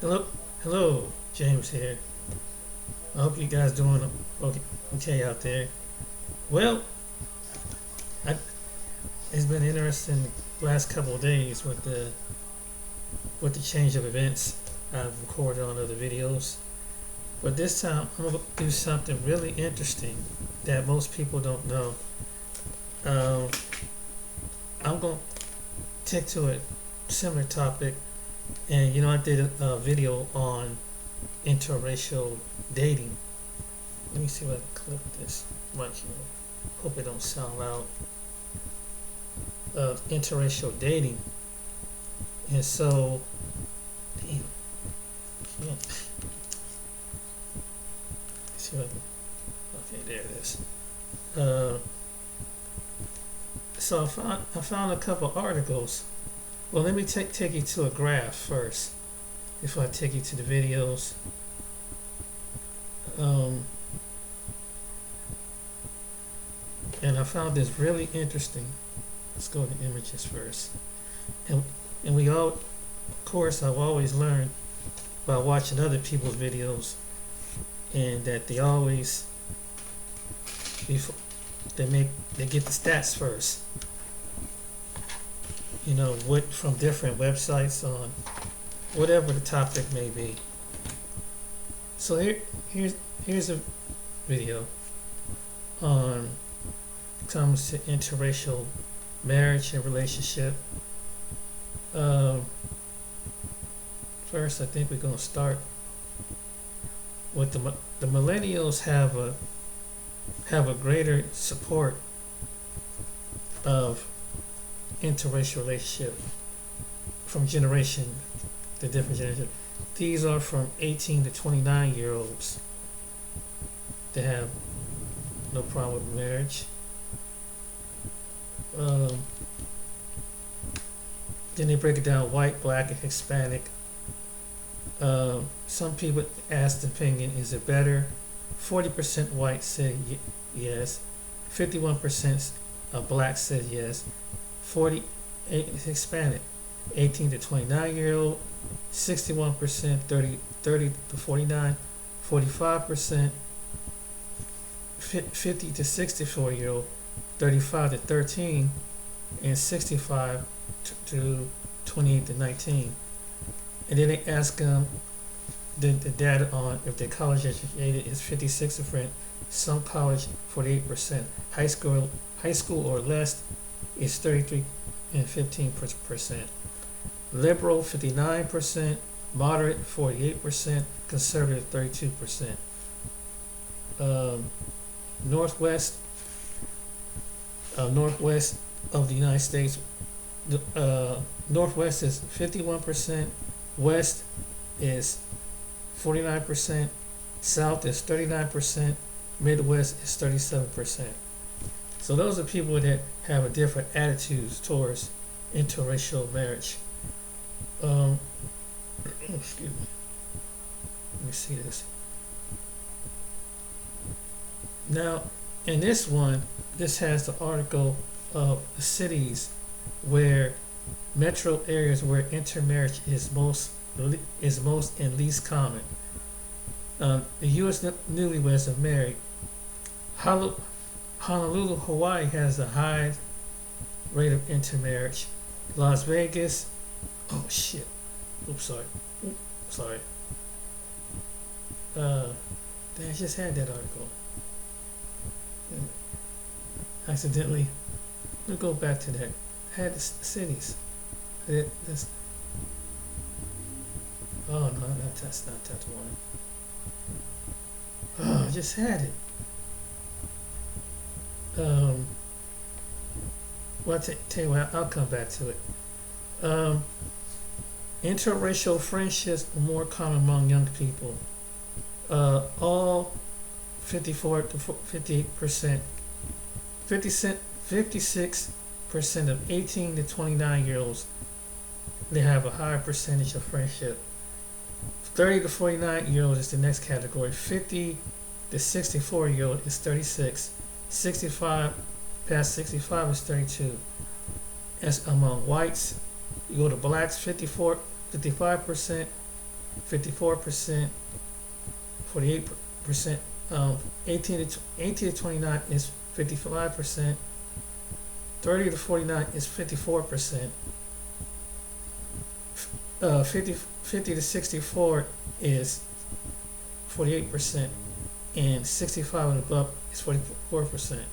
Hello, hello, James here. I hope you guys doing okay out there. Well, I, it's been interesting last couple of days with the change of events. I've recorded on other videos, but this time I'm gonna do something really interesting that most people don't know. Um, I'm gonna take to a similar topic, and I did a video on interracial dating. Let me see if I can clip this mic here. Hope it don't sound loud. Interracial dating, and so, damn, can't see if I can. Okay, there it is. Uh, so I found a couple articles. Well, let me take you to a graph first before I take you to the videos. Um, and I found this really interesting. Let's go to images first. And and we all, of course, I've always learned by watching other people's videos, and that they always before they get the stats first. What from different websites on whatever the topic may be. So here's a video on comes to interracial marriage and relationship. Um, First, I think we're gonna start with the millennials have a greater support of interracial relationship from generation to different generation. These are from 18 to 29-year-olds that have no problem with marriage. Um, then they break it down: white, black, and Hispanic. Some people asked the opinion: is it better? 40% white said yes. 51% of black said yes. 48 Hispanic, 18 to 29-year-old. 61% 30 to 49. 45% 50 to 64-year-old. 35 to 13, and 65 to 28 to 19. And then they ask them the data on if they're college educated is 56%, some college 48%, high school or less is 33 and 15%, liberal 59%, moderate 48%, conservative 32%. Northwest Northwest of the United States, Northwest is 51%, West is 49%, South is 39%, Midwest is 37%. So those are people that have a different attitudes towards interracial marriage. Excuse me. Let me see this. Now, in this one, this has the article of the cities where metro areas where intermarriage is most and least common. The U.S. newlyweds are married. Honolulu, Hawaii has the high rate of intermarriage. Las Vegas, oh shit, oops, sorry, sorry. I just had that article. Accidentally. We'll go back to that. I had the cities. That's, oh no, that's not that one. Oh, I just had it. Well, tell you what, I'll come back to it. Interracial friendships are more common among young people. All 54 to 58%, 56% of 18 to 29-year-olds, they have a higher percentage of friendship. 30 to 49-year-olds is the next category. 50 to 64-year-old is 36. 65 past 65 is 32. As among whites, you go to blacks, 55%, 54%, 48%. 18 to 29 is 55%. 30 to 49 is 54%. 50 to 64 is 48%, and 65 and above is 44%.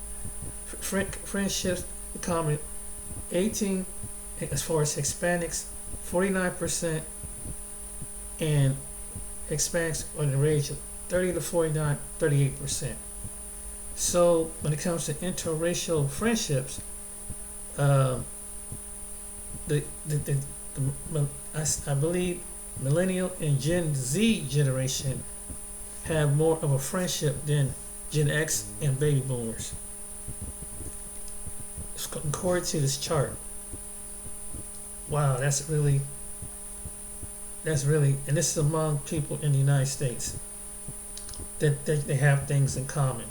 Friendships common 18 as far as Hispanics, 49%, and Hispanics on the range of 30 to 49, 38%. So when it comes to interracial friendships, the I believe millennial and Gen Z generation have more of a friendship than Gen X and baby boomers. According to this chart. Wow, that's really, and this is among people in the United States that they have things in common.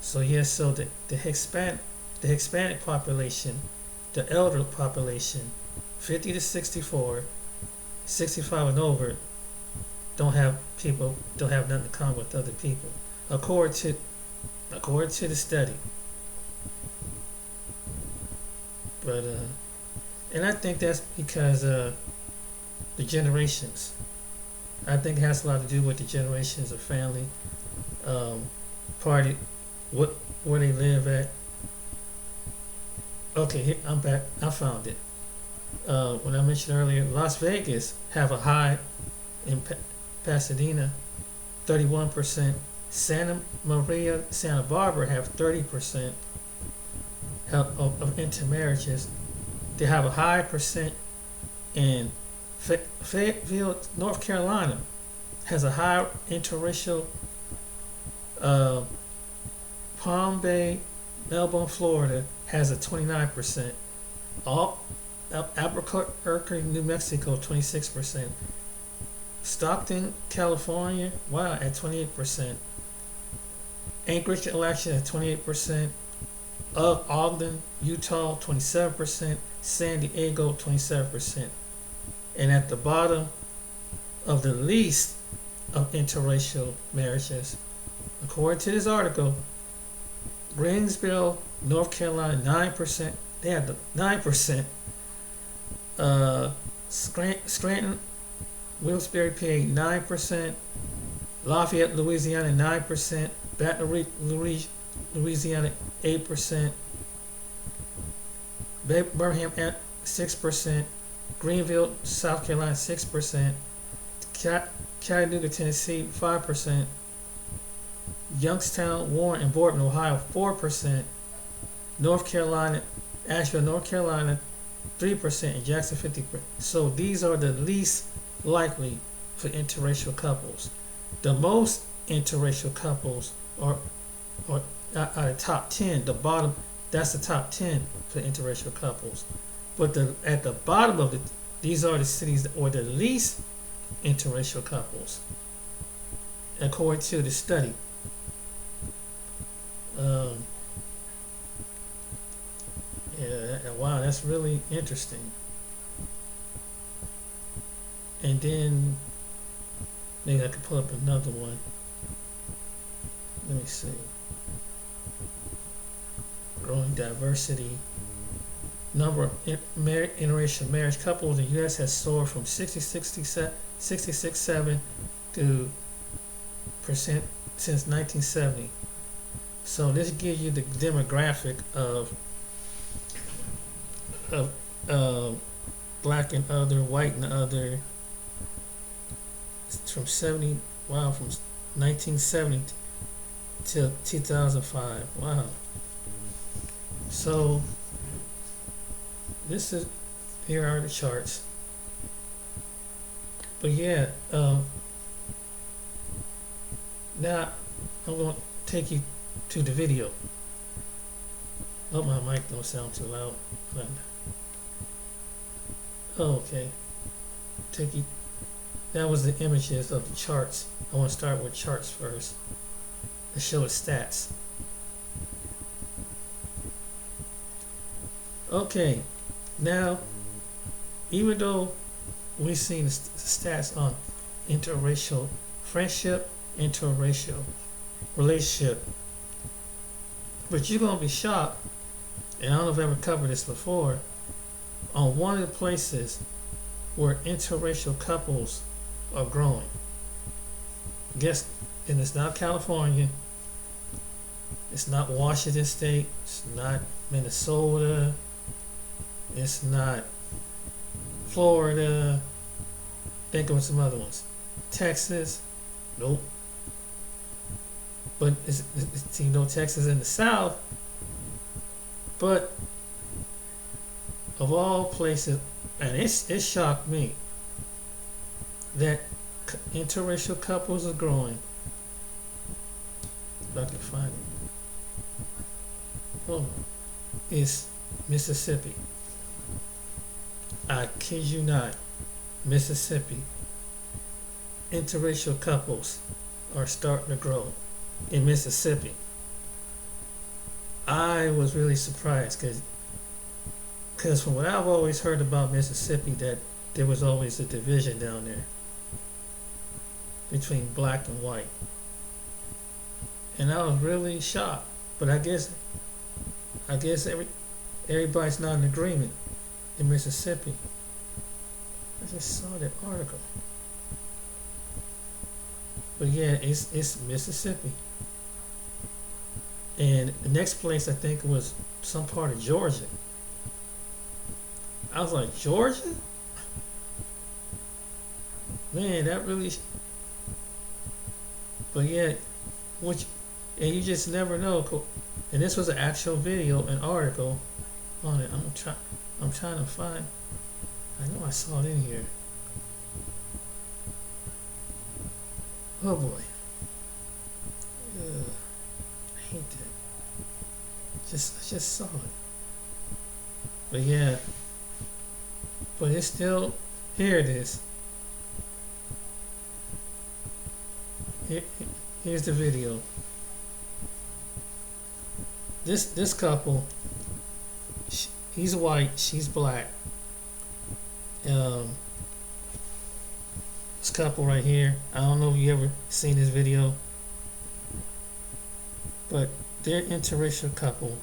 So yes, so the Hispanic population, the elder population, 50 to 64, 65 and over, don't have nothing in common with other people, according to the study. But and I think that's because the generations. I think it has a lot to do with the generations of family, party, where they live at. Okay, here, I'm back. I found it. When I mentioned earlier, Las Vegas have a high in Pasadena, 31%. Santa Maria, Santa Barbara have 30% of intermarriages. They have a high percent in Fayetteville, North Carolina, has a high interracial. Palm Bay, Melbourne, Florida has a 29%. Albuquerque, New Mexico, 26%. Stockton, California, wow, at 28%. Anchorage, Alaska at 28%. Ogden, Utah, 27%. San Diego, 27%. And at the bottom of the least of interracial marriages, according to this article, Greensboro, North Carolina, 9%. They have the 9%. Scranton, Wilkes-Barre, PA, 9%. Lafayette, Louisiana, 9%. Baton Rouge, Louisiana, 8%. Birmingham at 6%. Greenville, South Carolina, 6%. Chattanooga, Tennessee, 5%. Youngstown, Warren, and Boardman, Ohio, 4%. North Carolina, Asheville, North Carolina, 3%, and Jackson, 50%. So these are the least likely for interracial couples. The most interracial couples are out of the top 10. The bottom, that's the top 10 for interracial couples. But at the bottom of it, these are the cities that are the least interracial couples, according to the study. Wow, that's really interesting. And then maybe I could pull up another one. Let me see. Growing diversity. Number of interracial marriage couples in the U.S. has soared from 66.7 to percent since 1970. So this gives you the demographic of black and other, white and other. It's from 1970 till 2005. Wow. So here are the charts. But yeah, now I'm going to take you to the video. Oh, my mic don't sound too loud. Oh, okay. Take you. That was the images of the charts. I want to start with charts first to show the stats. Okay, now even though we've seen the stats on interracial friendship, interracial relationship. But you're gonna be shocked, and I don't know if I've ever covered this before, on one of the places where interracial couples are growing. Guess, and it's not California, it's not Washington State, it's not Minnesota, it's not Florida. Think of some other ones. Texas, nope. But it's Texas in the South. But of all places, and it shocked me that interracial couples are growing. If I can find it. Oh, it's Mississippi. I kid you not, Mississippi. Interracial couples are starting to grow in Mississippi. I was really surprised because from what I've always heard about Mississippi, that there was always a division down there between black and white. And I was really shocked. But I guess everybody's not in agreement in Mississippi. I just saw that article. But yeah, it's Mississippi. And the next place I think was some part of Georgia. I was like, Georgia? Man, that really. But yeah, and you just never know. And this was an actual video, an article on it. I'm trying to find. I know I saw it in here. Oh boy. Ugh, I hate that. I just saw it. But yeah. But it's still, here it is. Here's the video. This couple, he's white, she's black. This couple right here, I don't know if you ever seen this video, but they're interracial couple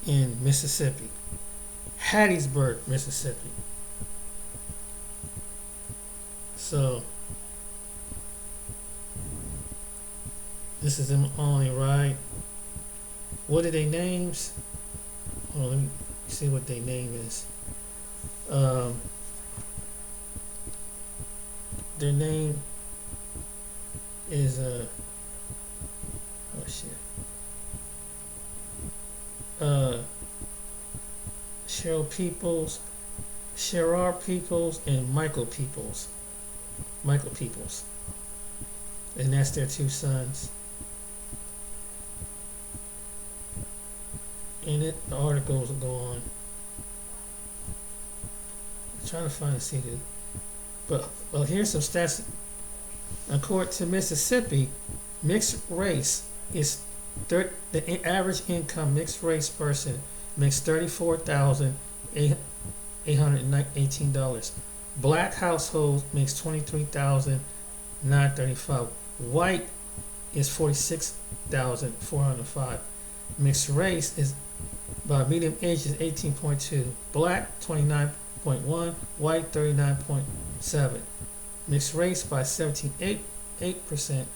in Mississippi, Hattiesburg, Mississippi. So this is them on a ride. What are their names? Oh, let me see what their name is. Their name is oh shit. Sherrod Peoples, and Michael Peoples. And that's their two sons. And the articles will go on. I'm trying to find a CD. But well, here's some stats. According to Mississippi, mixed race is the average income mixed race person makes $34,818. Black household makes $23,935. White is $46,405. Mixed race is by medium age is 18.2. Black 29.1. White 39.7. Mixed race by 17.8%.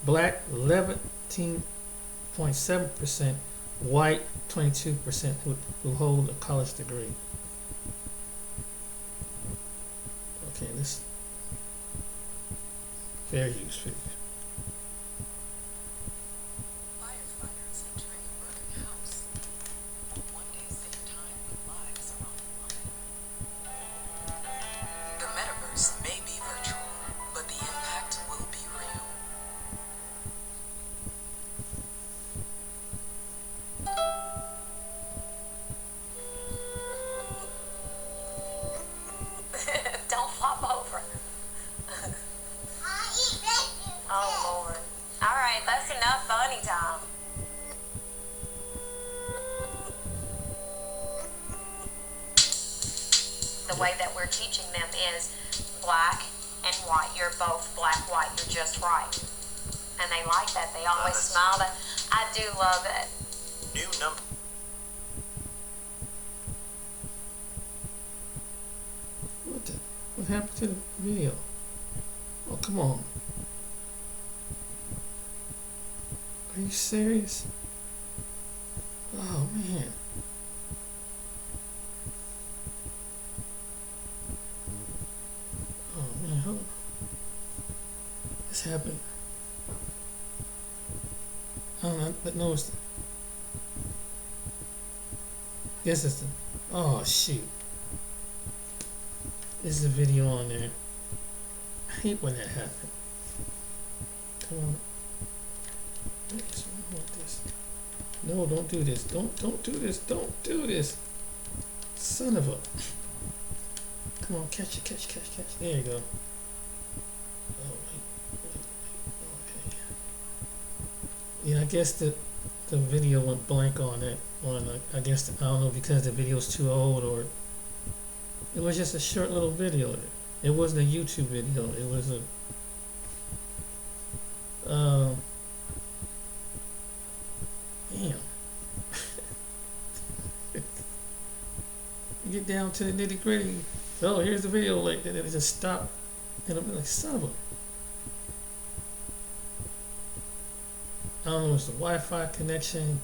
Black 11.7%. White 22% who hold a college degree. Okay, this fair use figure. Firefighters entering a burning house. One day save time with lives around the planet. The metaverse may be virtual, but the impact will be real. Don't flop over. Oh Lord. Alright, that's enough funny time. The way that we're teaching them is black and white. You're both black, white. You're just right. And they like that. They always smile. That I do love it. New number. What happened to the video? Oh, come on. Are you serious? Oh, man. Oh, man. Hold on. This happened. I don't know, but no, it's... Guess it's the... Oh, shoot. This is a video on there. I hate when that happens. Come on. What is wrong with this? No, don't do this. Don't do this. Don't do this. Son of a... Come on, catch it, catch. There you go. Oh, wait. Okay. Yeah, I guess the video went blank on that one. I guess, I don't know, because the video's too old, or it was just a short little video. It wasn't a YouTube video. It was a damn. You get down to the nitty gritty. Oh, here's the video. Like, and it just stopped, and I'm like, son of a... I don't know if it's the Wi-Fi connection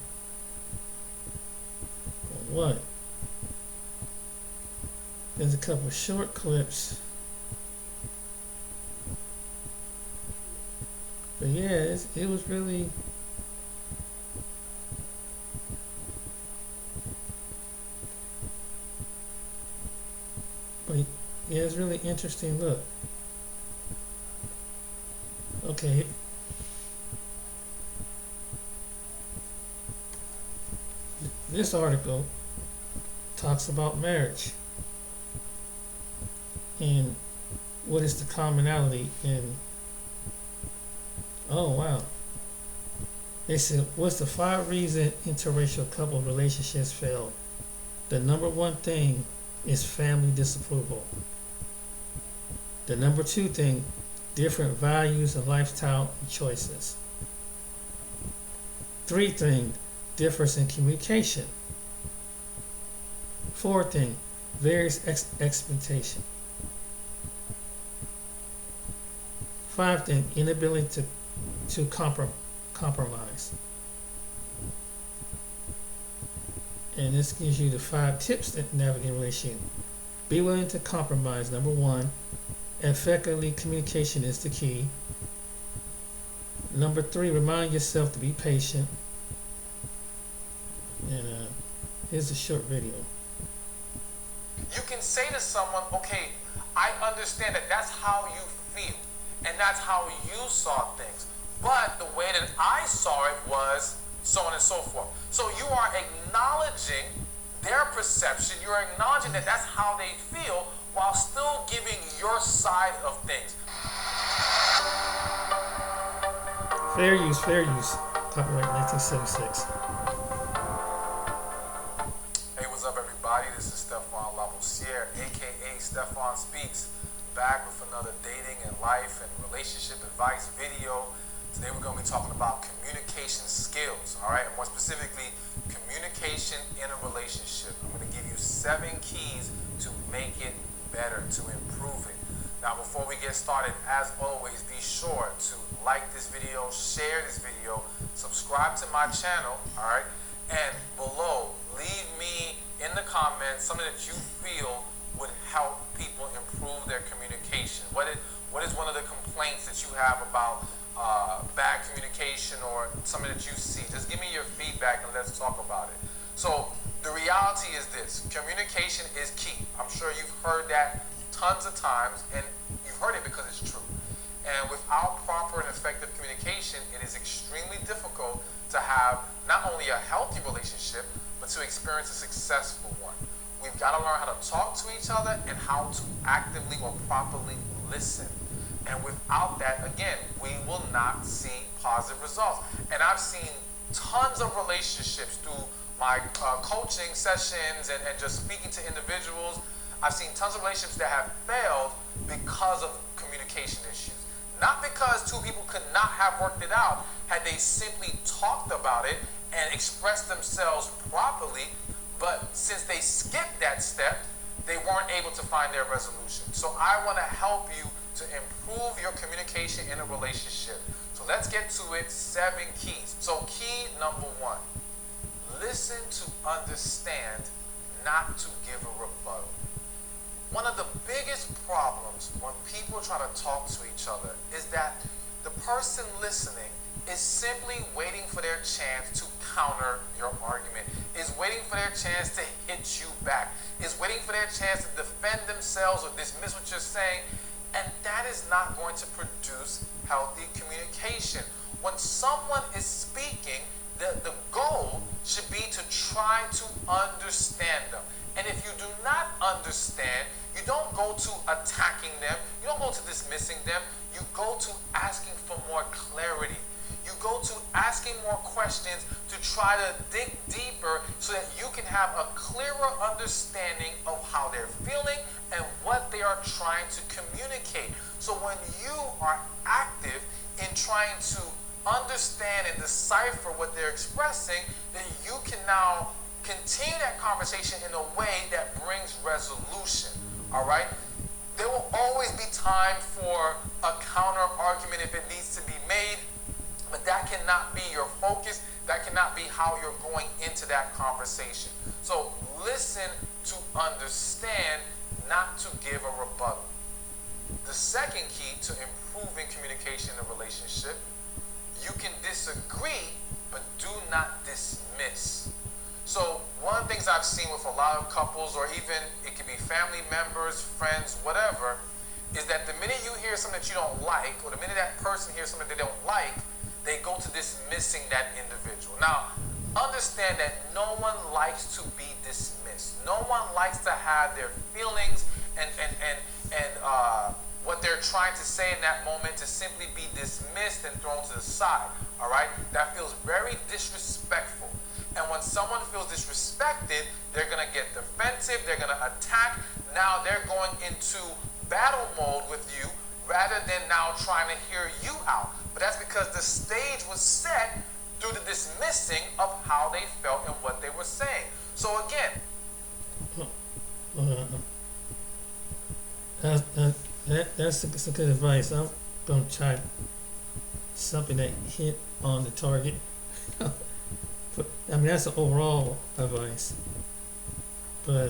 or what. There's a couple of short clips. But yeah, it was really... But yeah, it's really interesting. Look. Okay. This article talks about marriage and what is the commonality in... Oh wow. They said, what's the 5 reasons interracial couple relationships fail? The number 1 thing is family disapproval. The number 2 thing, different values and lifestyle choices. 3 thing, difference in communication. 4 thing, various expectation. 5 thing, inability to compromise. And this gives you the 5 tips that navigate a relationship. Be willing to compromise. Number 1, effectively communication is the key. Number 3, remind yourself to be patient. And here's a short video. You can say to someone, okay, I understand that that's how you feel and that's how you saw things, but the way that I saw it was so on and so forth. So you are acknowledging their perception, you're acknowledging that that's how they feel while still giving your side of things. Fair use, copyright 1976. Hey, what's up everybody? This is Stefan Lavoussiere, aka Stefan Speaks, back with another dating and life and relationship advice video. Today we're going to be talking about communication skills, all right? And more specifically, communication in a relationship. I'm going to give you 7 keys to make it better, to improve it. Now, before we get started, as always, be sure to like this video, share this video, subscribe to my channel, all right? And below, leave me in the comments something that you feel would help people improve their communication. What is one of the complaints that you have about bad communication or something that you see? Just give me your feedback and let's talk about it. So the reality is this: communication is key. I'm sure you've heard that tons of times, and you've heard it because it's true. And without proper and effective communication, it is extremely difficult to have not only a healthy relationship, but to experience a successful one. We've got to learn how to talk to each other and how to actively or properly listen. And without that, again, we will not see positive results. And I've seen tons of relationships through my coaching sessions and just speaking to individuals. I've seen tons of relationships that have failed because of communication issues. Not because two people could not have worked it out had they simply talked about it and expressed themselves properly, but since they skipped that step, they weren't able to find their resolution. So I want to help you to improve your communication in a relationship. So let's get to it. 7 keys. So key number 1, listen to understand, not to give a rebuttal. One of the biggest problems when people try to talk to each other is that the person listening is simply waiting for their chance to counter your argument, is waiting for their chance to hit you back, is waiting for their chance to defend themselves or dismiss what you're saying, and that is not going to produce healthy communication. When someone is speaking, the goal should be to try to understand them. And if you do not understand, you don't go to attacking them, you don't go to dismissing them, you go to asking for more clarity. You go to asking more questions to try to dig deeper so that you can have a clearer understanding of how they're feeling and what they are trying to communicate. So when you are active in trying to understand and decipher what they're expressing, then you can now continue that conversation in a way that brings resolution. All right? There will always be time for a counter argument if it needs to be made, but that cannot be your focus. That cannot be how you're going into that conversation. So listen to understand, not to give a rebuttal. The second key to improving communication in a relationship, you can disagree, but do not dismiss. So one of the things I've seen with a lot of couples, or even it could be family members, friends, whatever, is that the minute you hear something that you don't like, or the minute that person hears something they don't like, they go to dismissing that individual. Now, understand that no one likes to be dismissed. No one likes to have their feelings and what they're trying to say in that moment to simply be dismissed and thrown to the side. All right? That feels very disrespectful. And when someone feels disrespected, they're going to get defensive, they're going to attack. Now they're going into battle mode with you rather than now trying to hear you out. But that's because the stage was set through the dismissing of how they felt and what they were saying. So again, that's a good advice. I'm gonna try something that hit on the target. But, I mean, that's the overall advice. But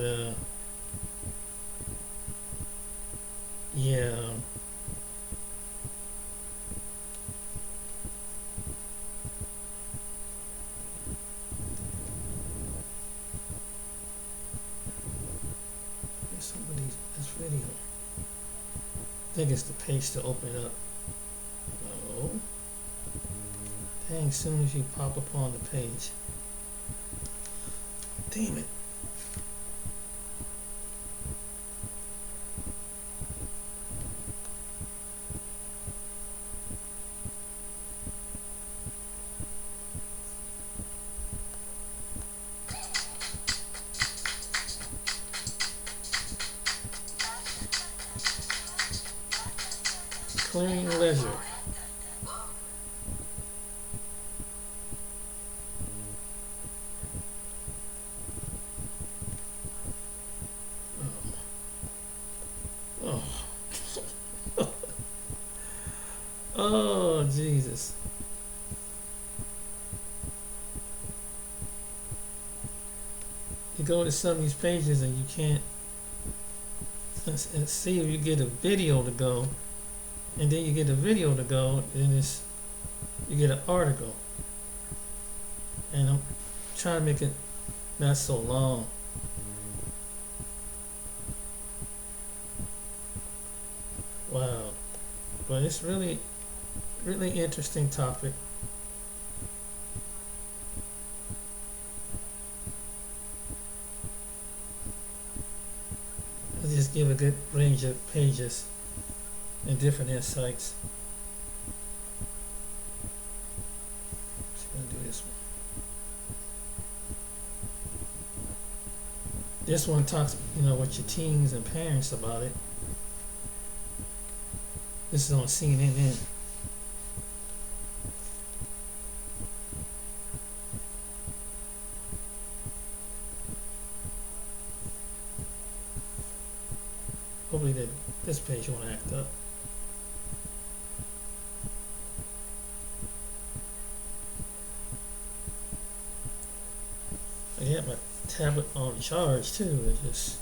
yeah. Somebody's this video. I think it's the page to open it up. Oh. Dang, as soon as you pop up on the page. Damn it. Clearing leisure. Oh. Oh, Jesus. You go to some of these pages and you can't and see if you get a video to go, and then you get a video to go, and you get an article. And I'm trying to make it not so long. Wow. But it's really interesting topic. I'll just give a good range of pages and different insights. Just gonna do this one. This one talks, with your teens and parents about it. This is on CNN. Hopefully this page won't act up. I got my tablet on charge too. It just,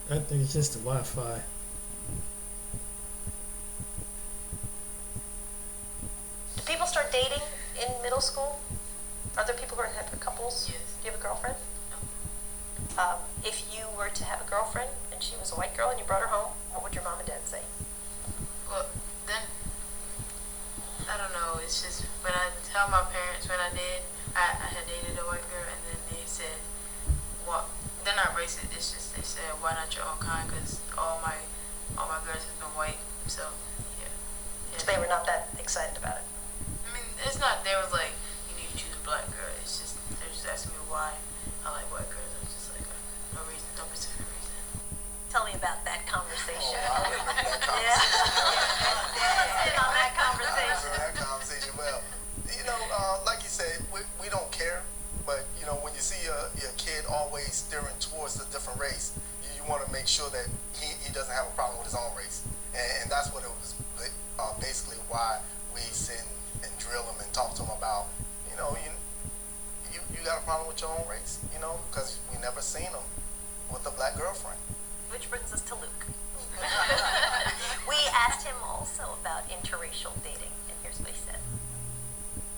I think it's just the Wi-Fi. Do people start dating in middle school? Are there people who are couples? Yes. Do you have a girlfriend? If you were to have a girlfriend and she was a white girl and you brought her home, what would your mom and dad say? Well, then, I don't know. It's just when I tell my parents when I had dated a white girl, and then they said, "Well, they're not racist. It's just they said, why not your own kind? Because all my girls have been white." So, yeah. So they were not that excited about it. I mean, it's not. They was like, "You need to choose a black girl." It's just they're just asking me why I like white girls. I was just like, no reason, no specific reason. Tell me about that conversation. Oh, I remember that Yeah. conversation. Let's sit on that I conversation. remember that conversation. Well, you know, like you said, we don't care, but you know, when you see your kid always steering towards a different race, you want to make sure that he doesn't have a problem with his own race, and that's what it was basically why we sit and drill him and talk to him about, you know, you got a problem with your own race, you know, because we never seen him with a black girlfriend. Which brings us to Luke. We asked him also about interracial dating, and here's what he said.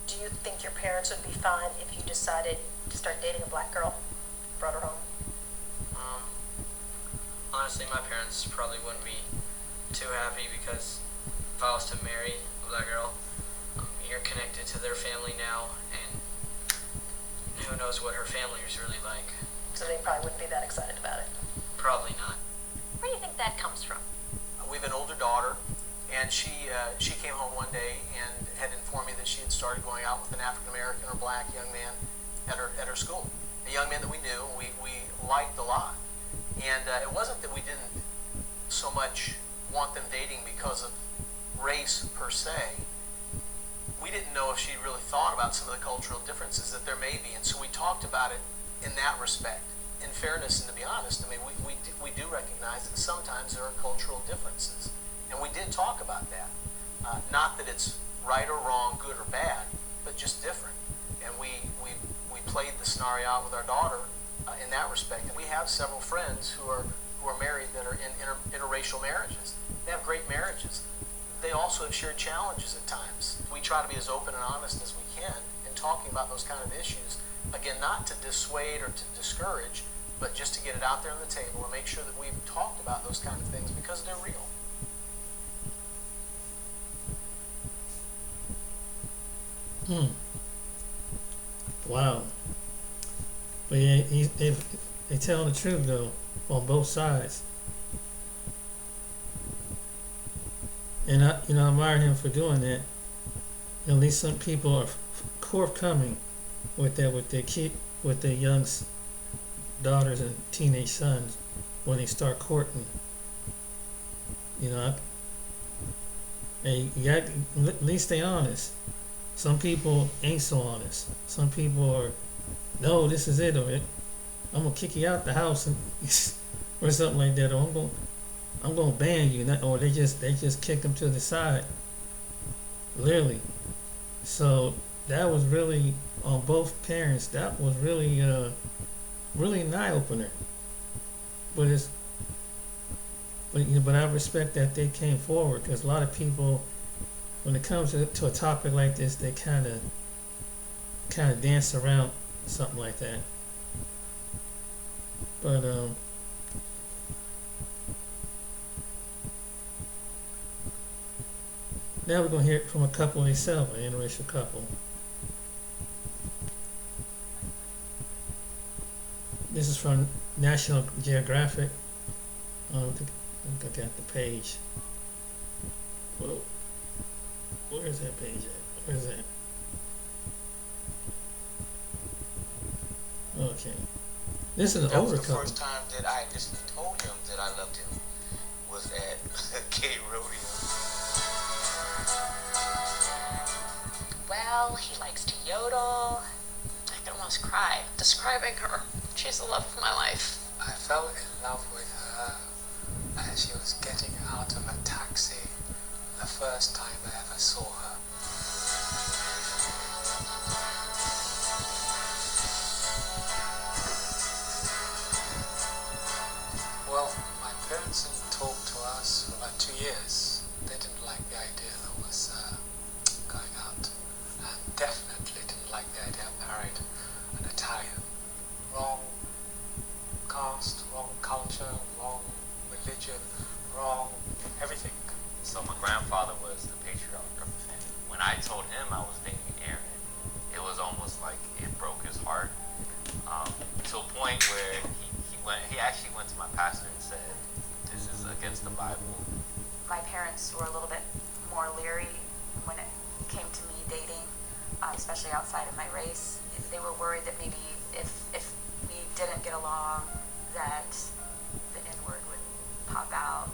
Do you think your parents would be fine if you decided to start dating a black girl, brought her home? Honestly, my parents probably wouldn't be too happy, because if I was to marry a black girl, you're connected to their family now, and who knows what her family is really like. So they probably wouldn't be that excited about it. Probably not. Where do you think that comes from? We have an older daughter, and she came home one day and had informed me that she had started going out with an African American or black young man at her school. A young man that we knew, we liked a lot. And it wasn't that we didn't so much want them dating because of race per se. We didn't know if she really thought about some of the cultural differences that there may be, and so we talked about it in that respect. In fairness, and to be honest, I mean, we do recognize that sometimes there are cultural differences, and we did talk about that. Not that it's right or wrong, good or bad, but just different. And we played the scenario out with our daughter in that respect. And we have several friends who are married that are in interracial marriages. They have great marriages. They also have shared challenges at times. We try to be as open and honest as we can in talking about those kind of issues. Again, not to dissuade or to discourage, but just to get it out there on the table and make sure that we've talked about those kind of things because they're real. Wow. But yeah, they tell the truth though on both sides. And I admire him for doing that. At least some people are forthcoming with that, with their young daughters and teenage sons when they start courting. You know, and you got at least stay honest. Some people ain't so honest. Some people are, no, this is it, or I'm gonna kick you out the house, and or something like that, or I'm gonna ban you, or they just kick them to the side, literally. So that was really on both parents. That was really really an eye opener. But I respect that they came forward, because a lot of people, when it comes to a topic like this, they kind of dance around something like that. But now we're gonna hear it from a couple themselves, an interracial couple. This is from National Geographic. I think I got the page. Whoa. Where's that page at? Where's that? Okay. This is an That older was the couple. first time that I initially told him that I loved him. was at gay rodeos? Well, he likes to yodel. I can almost cry describing her. She's the love of my life. I fell in love with her as she was getting out of a taxi the first time I ever saw her. Well, my parents didn't talk to us for about 2 years. They didn't like the idea that I was going out, and definitely didn't like the idea I married an Italian. Wrong caste, wrong culture, wrong religion, wrong everything. So my grandfather was the patriarch of the family. When I told him I was dating Aaron, it was almost like it broke his heart, to a point where he actually went to my pastor and said, "This is against the Bible." My parents were a little bit more leery when it came to me dating, especially outside of my race. They were worried that maybe if we didn't get along, that the N-word would pop out.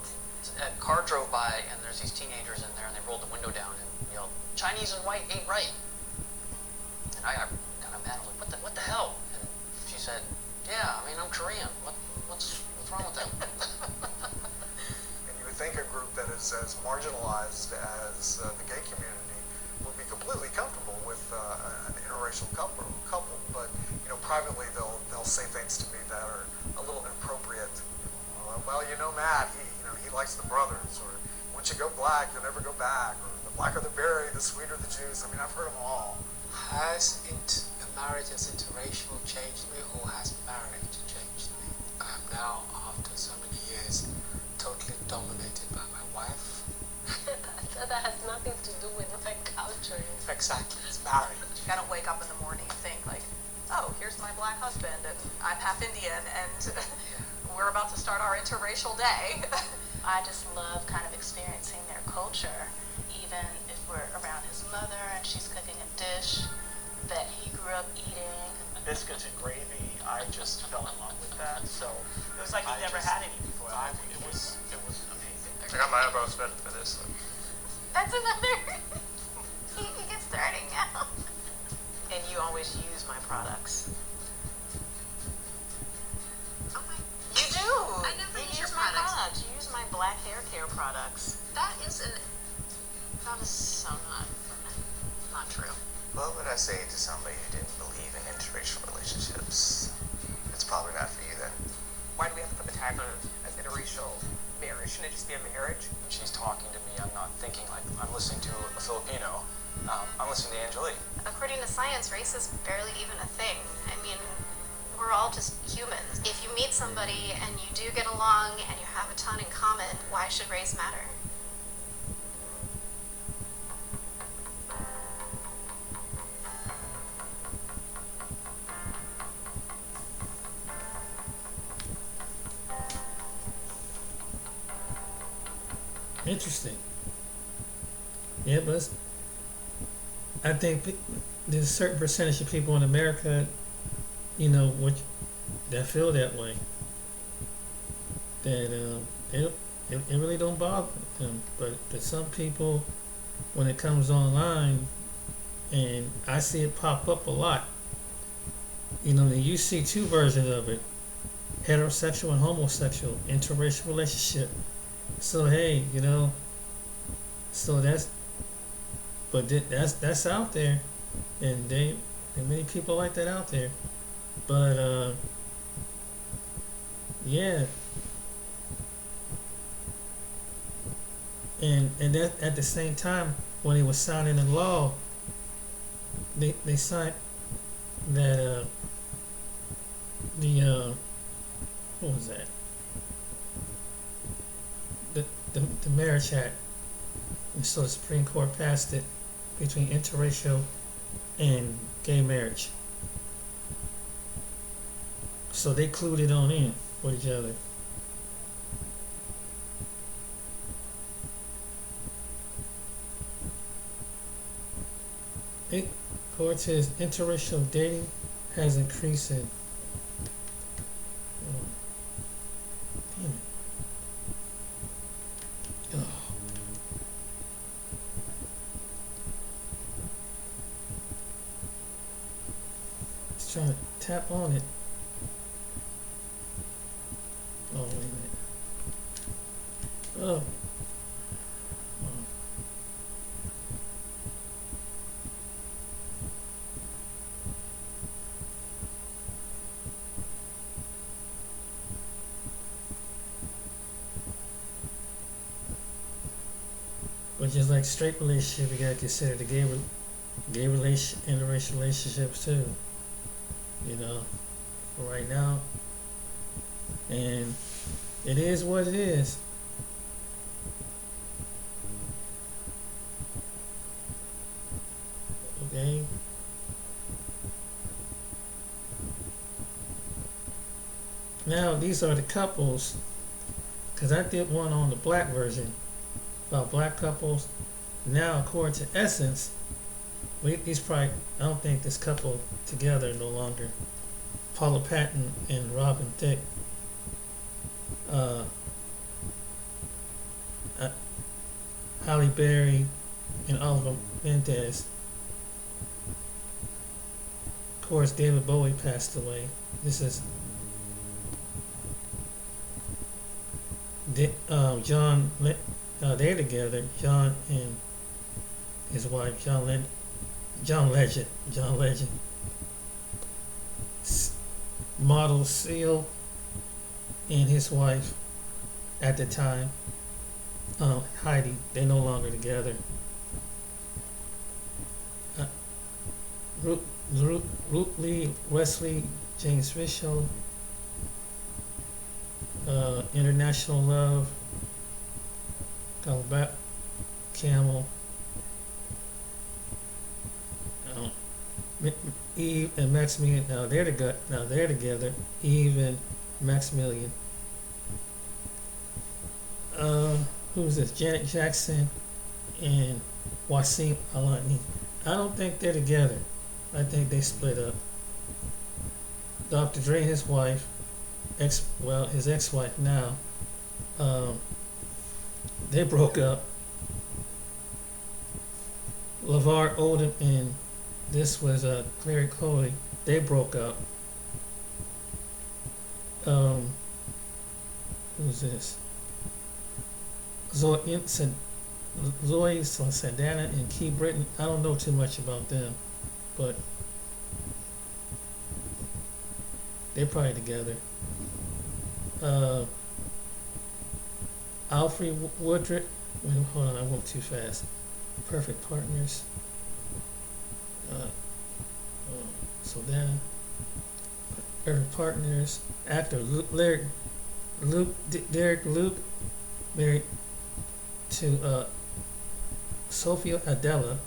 A car drove by and there's these teenagers in there and they rolled the window down and yelled, "Chinese and white ain't right." And I got kind of mad. I was like, what the hell? And she said, "Yeah, I mean, I'm Korean. What's wrong with them?" And you would think a group that is as marginalized as the gay community would be completely comfortable with an interracial couple, but privately they'll say things to me that are a little inappropriate. Well, Matt, he likes the brothers, or once you go black, you'll never go back, or the blacker the berry, the sweeter the juice. I mean, I've heard them all. Has marriage as interracial changed me, or has marriage changed me? I am now, after so many years, totally dominated by my wife. That has nothing to do with the culture. Exactly, it's marriage. I don't wake up in the morning and think like, oh, here's my black husband and I'm half Indian and we're about to start our interracial day. I just love kind of experiencing their culture, even if we're around his mother and she's cooking a dish that he grew up eating. Biscuits and gravy, I just fell in love with that. So it was like he never had any before. It was amazing. I got my eyebrows fed for this. That's another. He gets starting now. And you always use my products. Oh my. You do. I never You use your use my products. products. You use my black hair care products. That is so not true. What would I say to somebody who didn't believe in interracial relationships? It's probably not for you then. Why do we have to put the tag on it as interracial marriage? Shouldn't it just be a marriage? When she's talking to me, I'm not thinking like I'm listening to a Filipino. I'm listening to Angelique. According to science, race is barely even a thing. I mean, we're all just humans. If you meet somebody and you do get along and you have a ton in common, why should race matter? Interesting. Yeah, but I think there's a certain percentage of people in America, that feel that way. That it really don't bother them. But some people, when it comes online, and I see it pop up a lot. You see two versions of it: heterosexual and homosexual, interracial relationship. So hey, so that's out there, and there are many people like that out there, but yeah, and that at the same time when they were signing the law, they signed that what was that? The Marriage Act, and so the Supreme Court passed it between interracial and gay marriage. So they clued it on in with each other. Court says interracial dating has increased in trying to tap on it. Oh, wait a minute. Oh. But just like straight relationship, you gotta consider the interracial relationships too. You know, for right now, and it is what it is. Okay. Now these are the couples, because I did one on the black version about black couples. Now, according to Essence, these probably, I don't think this couple together no longer. Paula Patton and Robin Thicke. Halle Berry and Oliver Mendez. Of course, David Bowie passed away. This is John. They're together. John and his wife, John Legend. Model Seal and his wife at the time, Heidi. They're no longer together. Ruth Lee, Wesley, James Fishel, International Love, Galbat, Camel, Eve and Maximilian. Now they're together. Eve and Maximilian. Who's this? Janet Jackson and Wasim Alani. I don't think they're together. I think they split up. Dr. Dre and his wife, his ex-wife now, they broke up. LeVar Odom and this was Clary Chloe. They broke up. Who's this? Zoe Saldana and Key Britton. I don't know too much about them, but they're probably together. Alfred Woodruff. Hold on, I went too fast. Perfect Partners. Saldana. Perfect Partners. Actor Derek Luke, married to Sophia Adela.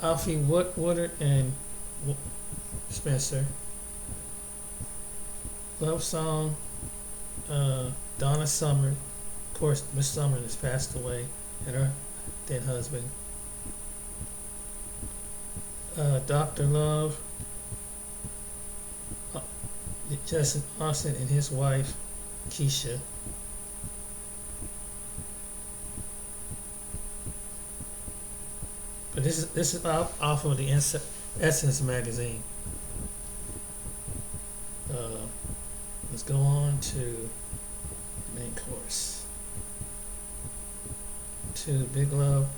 Alfie Woodard and Spencer. Love Song. Donna Summer. Of course, Miss Summer has passed away, and her dead husband. Dr. Love. Justin Austin and his wife, Keisha. But this is off of the Essence magazine. Let's go on to main course. To Big Love.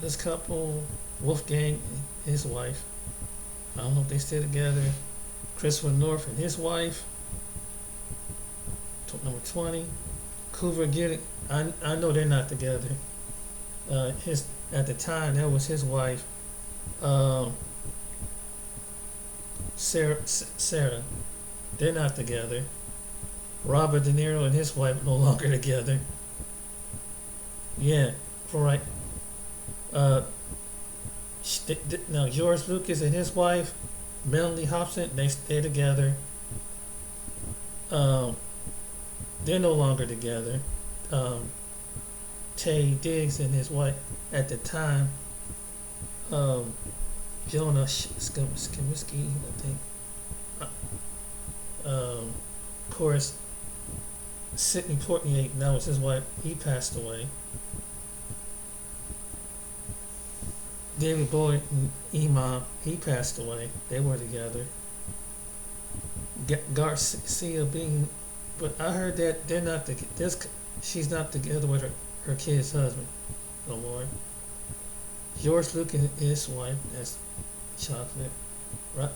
This couple, Wolfgang and his wife. I don't know if they're still together. Christopher North and his wife. Number 20. Cooper Gidding. I know they're not together. At the time, that was his wife, Sarah. They're not together. Robert De Niro and his wife no longer together. Yeah, right. Now George Lucas and his wife, Melanie Hobson, they're together. They're no longer together. Tay Diggs and his wife at the time, Jonah Skimiski, I think. Of course, Sidney Poitier, that was his wife. He passed away. David Bowie and Imam, he passed away. They were together. Garcia Bean, but I heard that they're not she's not together with her kid's husband no more. George Lucas and his wife, that's chocolate.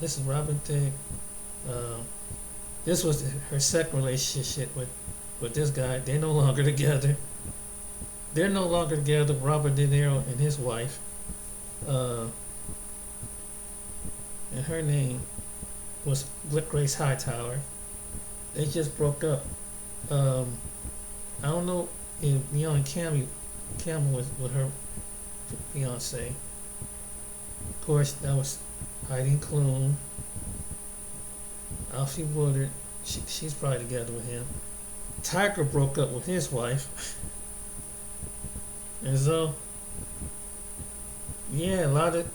This is Robin Thicke. This was her second relationship with this guy. They're no longer together. They're no longer together. Robert De Niro and his wife. And her name was Grace Hightower. They just broke up. I don't know if young Cammy was with her fiance. Of course, that was Heidi Klum. Alfie Woodard, she's probably together with him. Tiger broke up with his wife. And so, yeah, a lot of,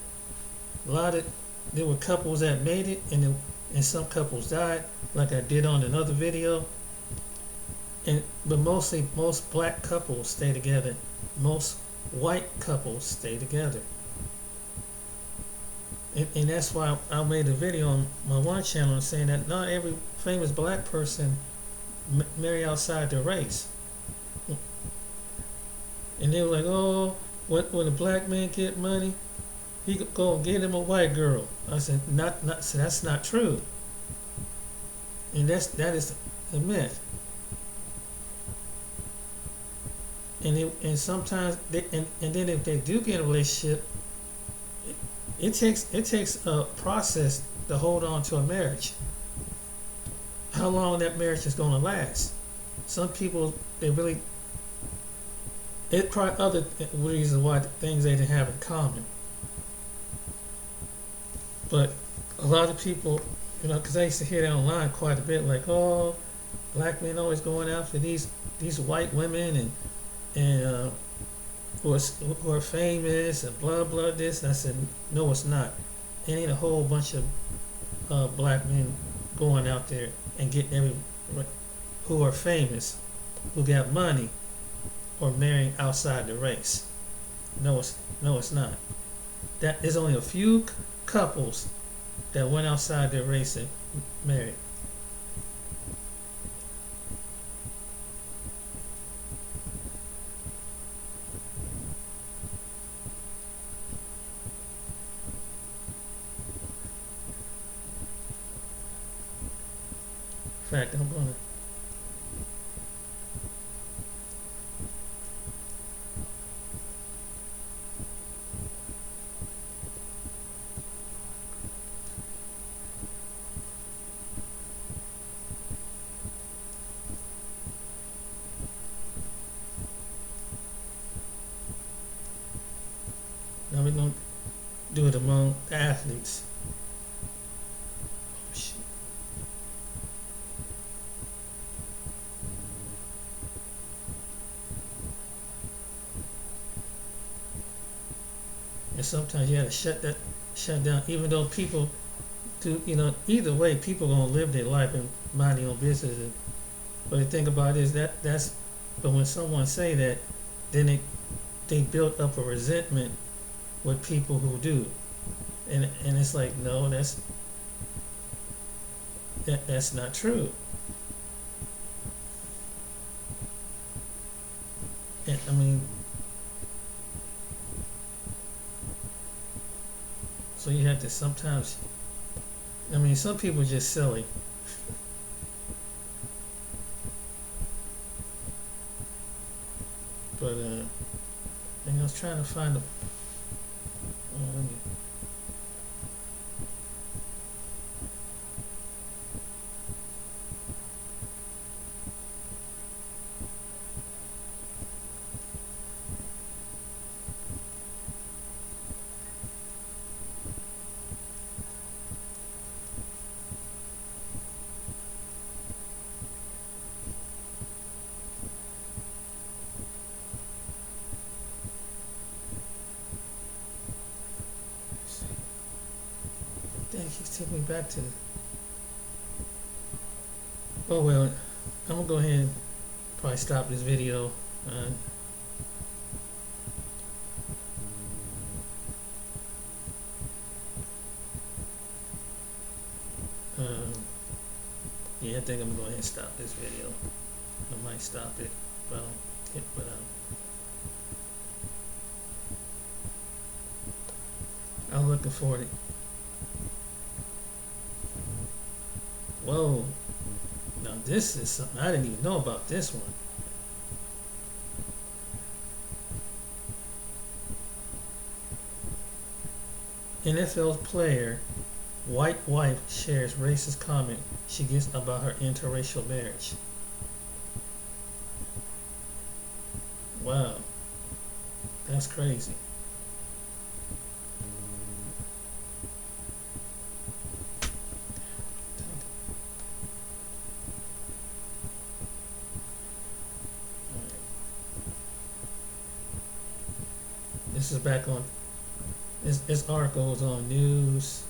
there were couples that made it, and some couples died, like I did on another video. But mostly, most black couples stay together. Most white couples stay together. And that's why I made a video on my one channel saying that not every famous black person marry outside their race. And they were like, oh, when a black man get money, he could go and get him a white girl. I said, so that's not true. And that is a myth. And sometimes and then if they do get a relationship, it takes a process to hold on to a marriage. How long that marriage is going to last? Some people, it's probably other reasons why things they didn't have in common. But a lot of people, because I used to hear that online quite a bit, like, oh, black men always going after these white women and who are famous and blah blah this. And I said, no, it's not. It ain't a whole bunch of black men going out there and getting who are famous, who got money, or marrying outside the race. No, it's not. There's only a few couples that went outside their race and married. In fact, I'm gonna now we're gonna do it among the athletes. Oh, shit. And sometimes you have to shut down, even though people do, either way, people gonna live their life and mind their own business. But the thing about it is but when someone say that, then they build up a resentment with people who do, and it's like, no, that's not true. And I mean, so you have to sometimes. I mean, some people are just silly. But I was trying to find a. Let me. He's taking me back to oh well, I'm gonna go ahead and probably stop this video. think I'm going to stop this video. I might stop it, but I'm looking for it. Whoa! Now this is something I didn't even know about this one. NFL player, white wife shares racist comment she gets about her interracial marriage. Wow, that's crazy. This is back on. This article was on news.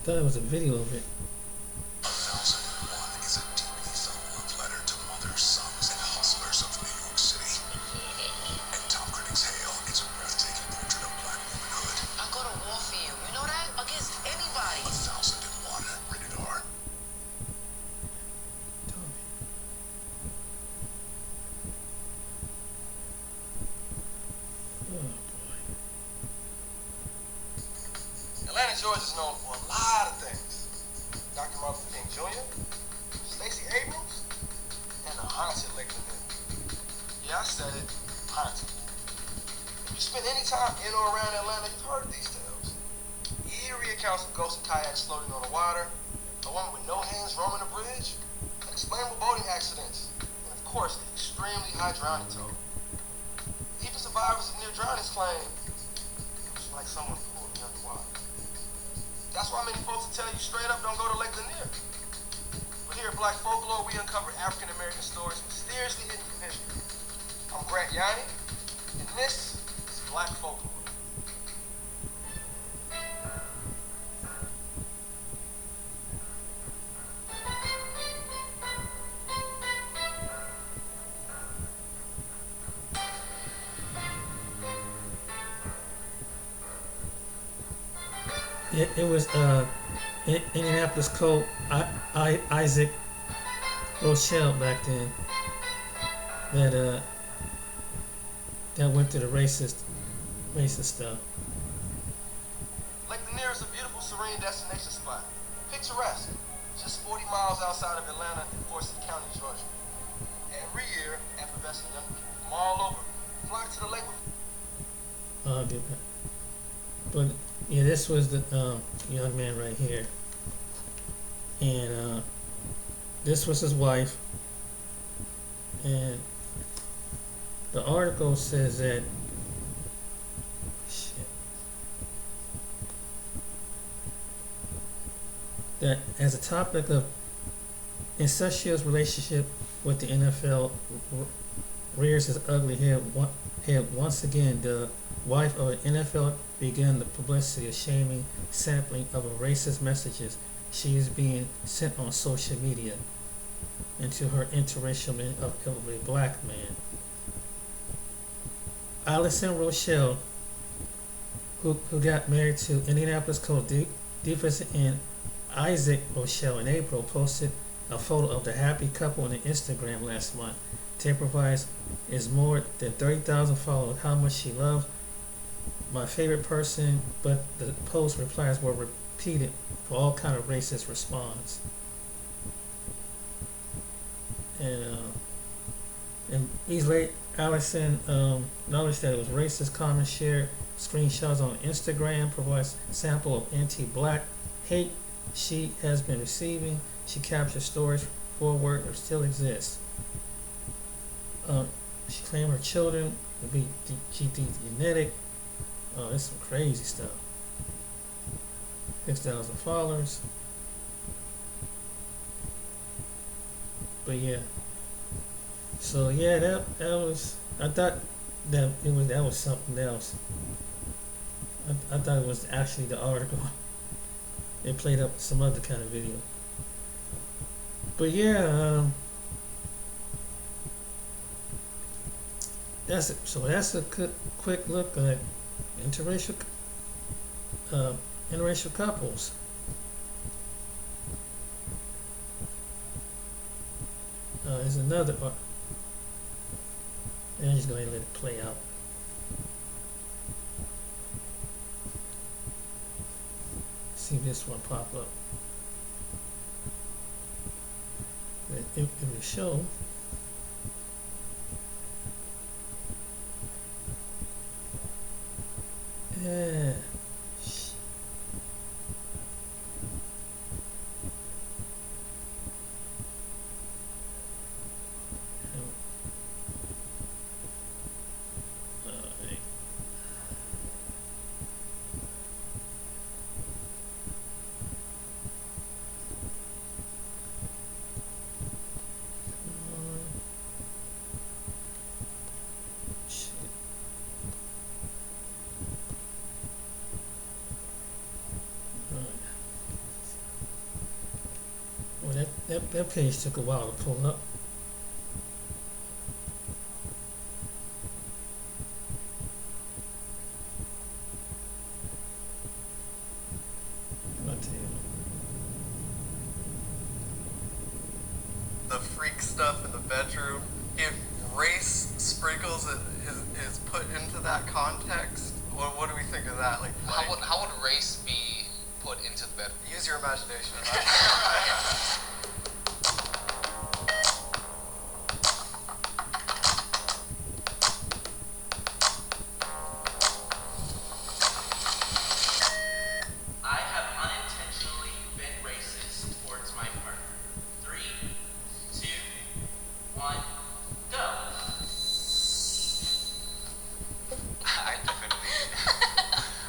Thought it was a video of it. 1001 is a deeply felt love letter to mothers, sons, and hustlers of New York City. And top critics hail its a breathtaking portrait of black womanhood. I'll go to war for you. You know that? Against anybody. 1001, rated R. Atlanta, Georgia is known for a lot of things. Dr. Martin Luther King Jr., Stacey Abrams, and the haunted Lake Lanier. Yeah, I said it, haunted. If you spend any time in or around Atlanta, you've heard these tales. Eerie accounts of ghosts and kayaks floating on the water, a woman with no hands roaming a bridge, unexplainable boating accidents, and of course, the extremely high drowning toll. Even survivors of near drownings claim it was like someone pulled me underwater. That's why many folks will tell you straight up, don't go to Lake Lanier. But here at Black Folklore, we uncover African American stories mysteriously hidden from history. I'm Grant Yanni, and this is Black Folklore. It was Indianapolis Colt Isaac Rochelle back then that went to the racist stuff. Lake Lanier is a beautiful, serene destination spot. Picturesque, just 40 miles outside of Atlanta in Forsyth County, Georgia. Every year, effervescent young people from all over flock to the lake with I'll get that. But yeah, this was the young man right here, and this was his wife, and the article says that that as a topic of incestuous relationship with the NFL rears its ugly head once again. The wife of an NFL began the publicity of shaming sampling of a racist messages she is being sent on social media into her interracial man of a black man. Allison Rochelle, who got married to Indianapolis Colts defensive end Isaac Rochelle in April, posted a photo of the happy couple on Instagram last month. Tape provides is more than 30,000 followers. How much she loves my favorite person, but the post replies were repeated for all kind of racist response. And these late Allison acknowledged that it was racist comments shared screenshots on Instagram provides sample of anti-black hate she has been receiving. She captures stories forward or still exist. She claimed her children would be GD genetic. Oh, it's some crazy stuff. 6,000 followers. But yeah. So yeah, that was. I thought that was something else. I thought it was actually the article. It played up some other kind of video. But yeah, that's it. So that's a quick look at interracial interracial couples. There's another. And I'm just going to let it play out. See this one pop up. It will show. Yeah. Well, that page took a while to pull up. I'll tell you. The freak stuff in the bedroom, if race sprinkles is put into that context, what do we think of that? Like how would race be put into the bedroom? Use your imagination. I have unintentionally been racist towards my partner. 3, 2, 1, go.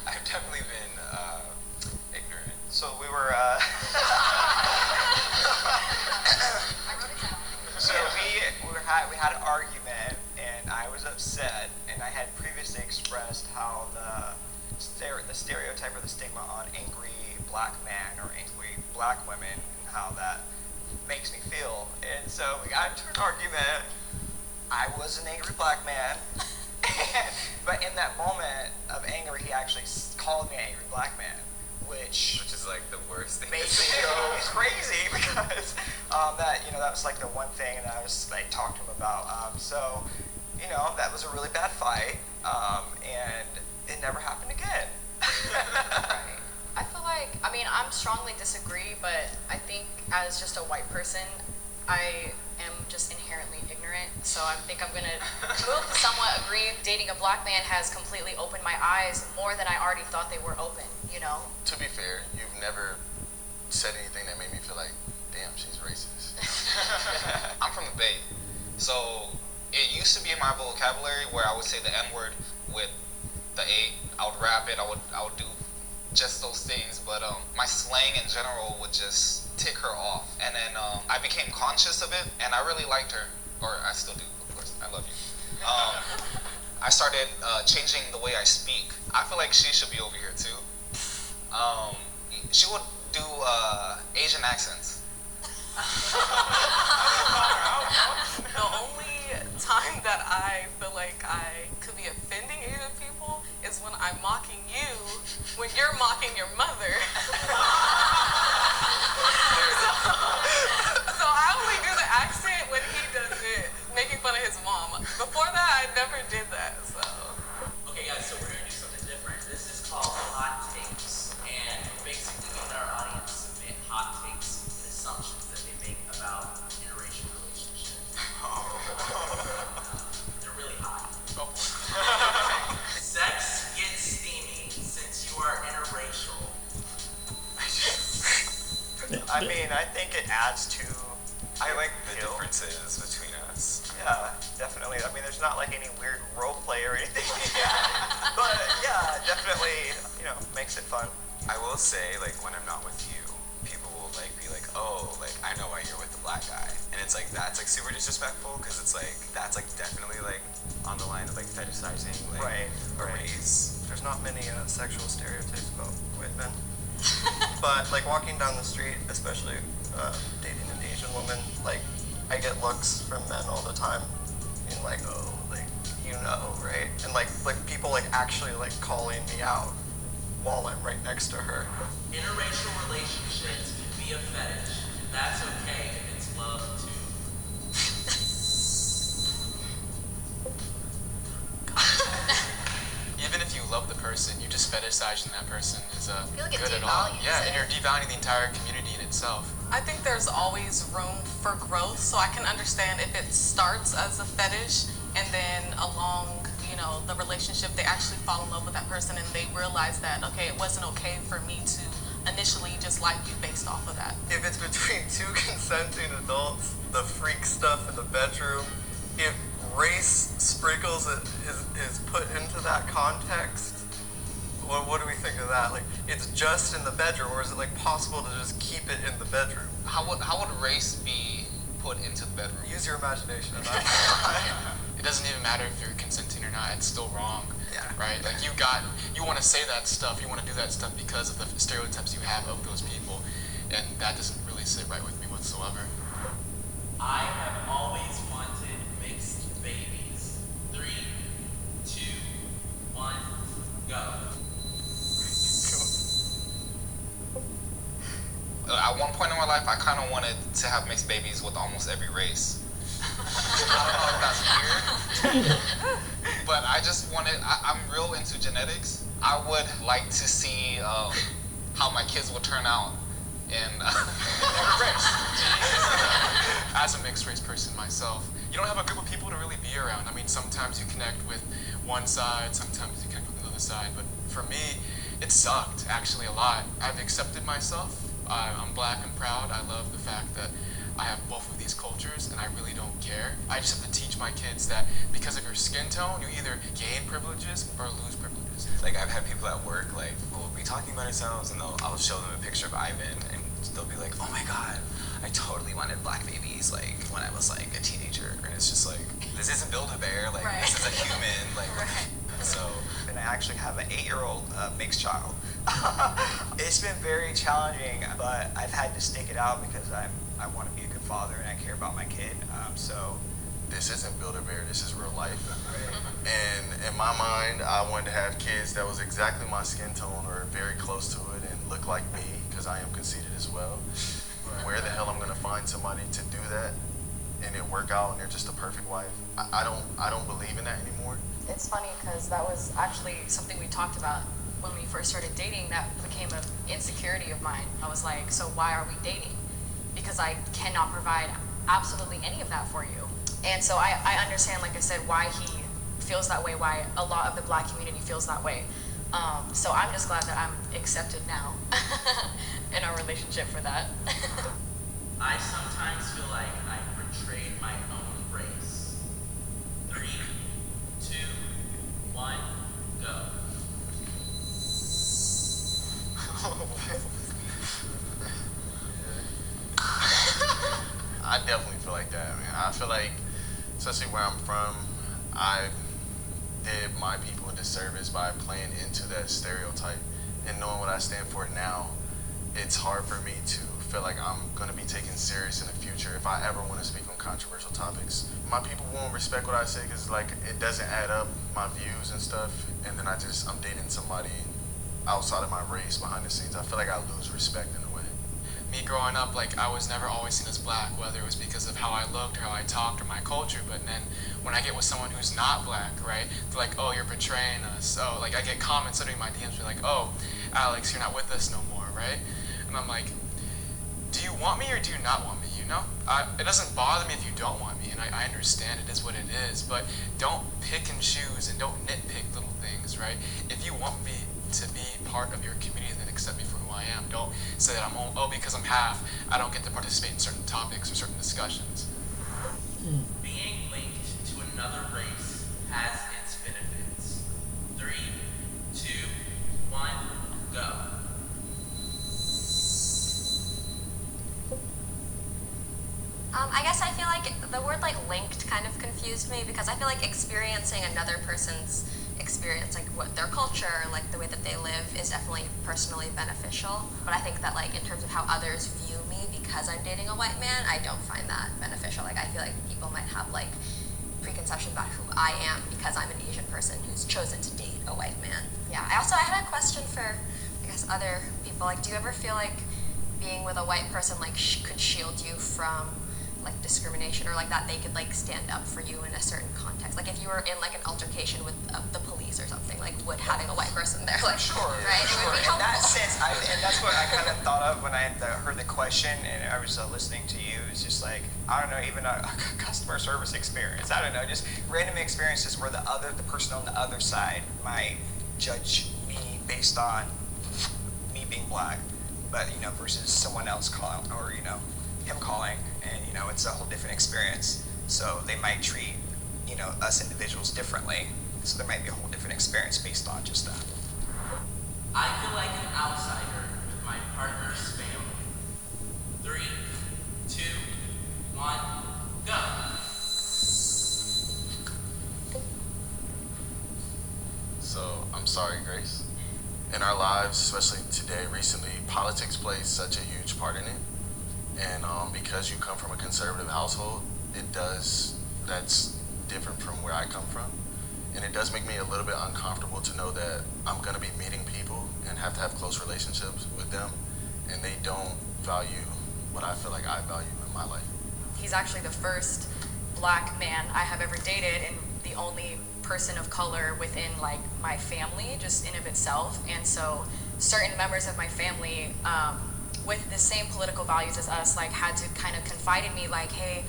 I've definitely been ignorant. So we were so we had an argument, and I was upset, and I had previously expressed how the stereotype or the stigma on angry black men or angry black women and how that makes me feel. And so we got into an argument. I was an angry black man. But in that moment of anger, he actually called me an angry black man, which is like the worst thing. Made me go crazy because that was like the one thing that I talked to him about. So that was a really bad fight, and it never happened again. Right. I feel like, I'm strongly disagree, but I think as just a white person, I am just inherently ignorant. So I think I'm gonna somewhat agree. Dating a black man has completely opened my eyes more than I already thought they were open. To be fair, you've never said anything that made me feel like, damn, she's racist. I'm from the Bay, so it used to be in my vocabulary where I would say the N-word with the A. I would rap it. I would do just those things, but my slang in general would just tick her off. And then I became conscious of it, and I really liked her, or I still do, of course. I love you. I started changing the way I speak. I feel like she should be over here too. She would do Asian accents. The only time that I feel like I could be offending Asian people is when I'm mocking you when you're mocking your mother. So I only do the accent when he does it, making fun of his mom. Before that, I never did that, so. Okay guys, so we're gonna do something different. This is called hot takes, and basically we let our audience submit hot takes and assumptions that they make about interracial relationships. They're really hot. Oh boy. Sex gets steamy since you are interracial. I think it adds to. I like the differences between us. Yeah, definitely. There's not like any weird role play or anything. But yeah, definitely, makes it fun. I will say, like, when I'm not with you, people will like be like, oh, like I know why you're with the black guy, and it's like that's like super disrespectful because it's like that's like definitely like on the line of like fetishizing like a race. There's not many sexual stereotypes about white men. But like walking down the street, especially dating an Asian woman, like I get looks from men all the time, being like, oh, like you know, right? And like people like actually like calling me out while I'm right next to her. Interracial relationships can be a fetish. That's okay if it's love too. Even if you love the person, you just fetishizing that person is feel like it good at all. devalues Yeah, it. and you're devaluing the entire community in itself. I think there's always room for growth, so I can understand if it starts as a fetish and then along, you know, the relationship, they actually fall in love with that person and they realize that, okay, it wasn't okay for me to initially just like you based off of that. If it's between two consenting adults, the freak stuff in the bedroom, if race sprinkles is put into that context, what do we think of that? Like, it's just in the bedroom, or is it like possible to just keep it in the bedroom? How would race be put into the bedroom? Use your imagination. It doesn't even matter if you're consenting or not, it's still wrong. Yeah. Right? Like you want to say that stuff, you want to do that stuff because of the stereotypes you have of those people, and that doesn't really sit right with me whatsoever. I have always wanted mixed babies. 3, 2, 1, go. At one point in my life, I kind of wanted to have mixed babies with almost every race. I don't know if that's weird, but I just wanted, I'm real into genetics. I would like to see how my kids will turn out in every race. As a mixed race person myself, you don't have a group of people to really be around. I mean, sometimes you connect with one side, sometimes you connect with another side, but for me, it sucked actually a lot. I've accepted myself. I'm black and proud. I love the fact that I have both of these cultures and I really don't care. I just have to teach my kids that because of your skin tone, you either gain privileges or lose privileges. Like I've had people at work like will be talking about ourselves and I'll show them a picture of Ivan and they'll be like, oh my god, I totally wanted black babies like when I was like a teenager. And it's just like, this isn't Build-A-Bear, like Right. this is a human, like Right. so. And I actually have an 8-year-old mixed child. It's been very challenging, but I've had to stick it out because I want to be a good father and I care about my kid. So this isn't Build-A-Bear, this is real life. And in my mind, I wanted to have kids that was exactly my skin tone or very close to it and look like me, because I am conceited as well. Where the hell I'm gonna find somebody to do that and it work out and they're just a perfect wife? I don't believe in that anymore. It's funny because that was actually something we talked about when we first started dating. That became an insecurity of mine. I was like, so why are we dating? Because I cannot provide absolutely any of that for you. And so I understand, like I said, why he feels that way, why a lot of the black community feels that way. So I'm just glad that I'm accepted now in our relationship for that. I sometimes feel like I betrayed my own race. 3, 2, 1, go. I definitely feel like that, man. I feel like, especially where I'm from, I did my people a disservice by playing into that stereotype. And knowing what I stand for now, it's hard for me to feel like I'm going to be taken serious in the future if I ever want to speak on controversial topics. My people won't respect what I say because like it doesn't add up, my views and stuff. And then I'm dating somebody outside of my race behind the scenes. I feel like I lose respect in a way. Me growing up, like I was never always seen as black, whether it was because of how I looked or how I talked or my culture. But then when I get with someone who's not black, right, they're like, oh, you're betraying us. Oh, like I get comments under my DMs, be like, oh, Alex, you're not with us no more, right? And I'm like, do you want me or do you not want me, you know? It doesn't bother me if you don't want me, and I understand it is what it is, but don't pick and choose and don't nitpick little things, right? If you want me to be part of your community, then accept me for who I am. Don't say that because I'm half, I don't get to participate in certain topics or certain discussions. Being linked to another race has its benefits. 3, 2, 1, go. I guess I feel like the word like linked kind of confused me because I feel like experiencing another person's experience, like what their culture, like the way that they live is definitely personally beneficial. But I think that like in terms of how others view me because I'm dating a white man, I don't find that beneficial. Like I feel like people might have like preconception about who I am because I'm an Asian person who's chosen to date a white man. Yeah, I had a question for, I guess, other people. Like, do you ever feel like being with a white person, like, could shield you from, like, discrimination, or, like, that they could, like, stand up for you in a certain context? Like, if you were in, like, an altercation with the police or something, like, would having a white person there, like, sure, right? Sure. It would be In that helpful. sense, and that's what I kind of thought of when I heard the question and I was listening to you. It's just like, I don't know, even a customer service experience. I don't know, just random experiences where the person on the other side might judge me based on me being black, but versus someone else calling, or him calling, and it's a whole different experience. So they might treat us individuals differently. So there might be a whole different experience based on just that. I feel like an outsider with my partner's family. 3, 2, 1, go. So, I'm sorry, Grace. In our lives, especially today, recently, politics plays such a huge part in it. And because you come from a conservative household, that's different from where I come from. And it does make me a little bit uncomfortable to know that I'm gonna be meeting people and have to have close relationships with them, and they don't value what I feel like I value in my life. He's actually the first black man I have ever dated, and the only person of color within, like, my family, just in of itself. And so certain members of my family, with the same political values as us, like, had to kind of confide in me, like, hey,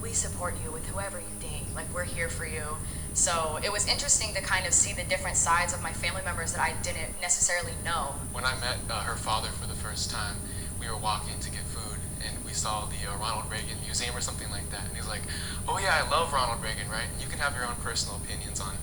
we support you with whoever you date, like, we're here for you. So it was interesting to kind of see the different sides of my family members that I didn't necessarily know. When I met her father for the first time, we were walking to get food, and we saw the Ronald Reagan Museum or something like that. And he's like, oh yeah, I love Ronald Reagan, right? You can have your own personal opinions on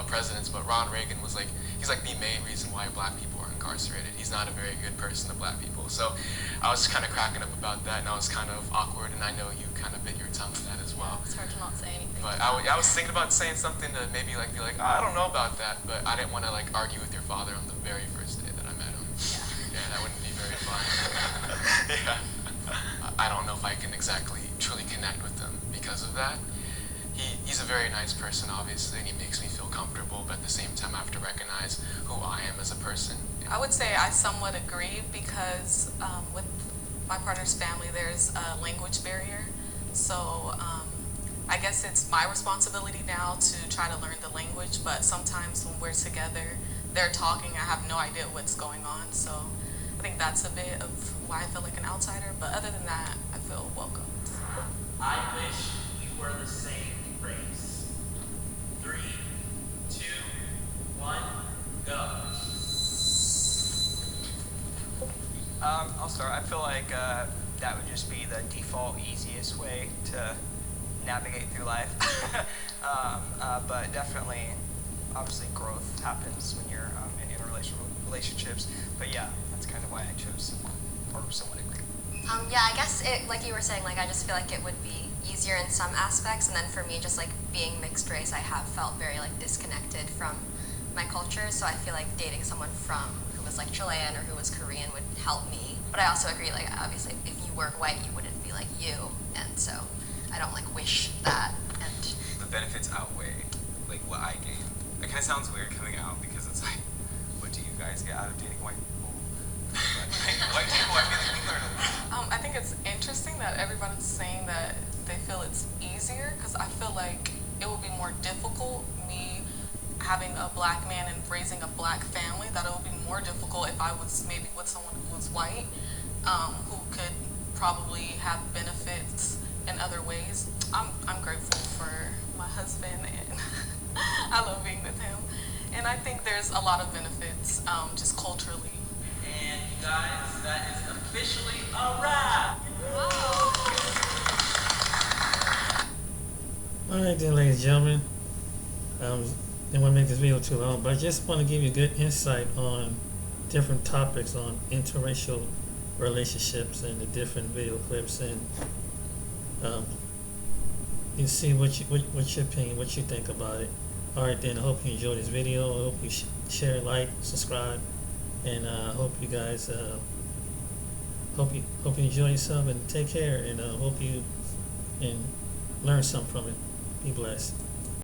presidents, but Ronald Reagan was like, he's like the main reason why black people are incarcerated. He's not a very good person to black people. So I was kind of cracking up about that, and I was kind of awkward, and I know you kind of bit your tongue on that as well. It's hard to not say anything. But I was thinking about saying something to maybe like be like, oh, I don't know about that, but I didn't want to like argue with your father on the very first day that I met him. Yeah, that wouldn't be very fun. Yeah. I don't know if I can exactly truly connect with him because of that. He's a very nice person, obviously, and he makes me feel comfortable, but at the same time I have to recognize who I am as a person. I would say I somewhat agree because with my partner's family, there's a language barrier. So I guess it's my responsibility now to try to learn the language, but sometimes when we're together, they're talking, I have no idea what's going on. So I think that's a bit of why I feel like an outsider, but other than that, I feel welcomed. I wish we were the same race. 3, 2, 1, go. I'll start. I feel like that would just be the default easiest way to navigate through life. But definitely, obviously, growth happens when you're in interrelational relationships. But yeah, that's kind of why I chose or somewhat agree. Yeah, I guess like you were saying, like, I just feel like it would be easier in some aspects, and then for me, just like being mixed race, I have felt very like disconnected from my culture. So I feel like dating someone who was like Chilean or who was Korean would help me. But I also agree, like, obviously, if you were white, you wouldn't be like you, and so I don't like wish that. And the benefits outweigh like what I gain. It kind of sounds weird coming out because it's like, what do you guys get out of dating white people? White people, I feel like we learn a lot. I think it's interesting that everybody's saying that they feel it's easier, because I feel like it would be more difficult, me having a black man and raising a black family, that it would be more difficult if I was maybe with someone who was white, who could probably have benefits in other ways. I'm grateful for my husband, and I love being with him. And I think there's a lot of benefits, just culturally. And you guys, that is officially a wrap. Alright then, ladies and gentlemen. Didn't want to make this video too long, but I just want to give you good insight on different topics on interracial relationships and the different video clips, and you see what's your opinion, what you think about it. Alright then, I hope you enjoyed this video. I hope you share, like, subscribe, and I hope you guys hope you enjoy yourself and take care, and hope you and learn something from it. Be blessed.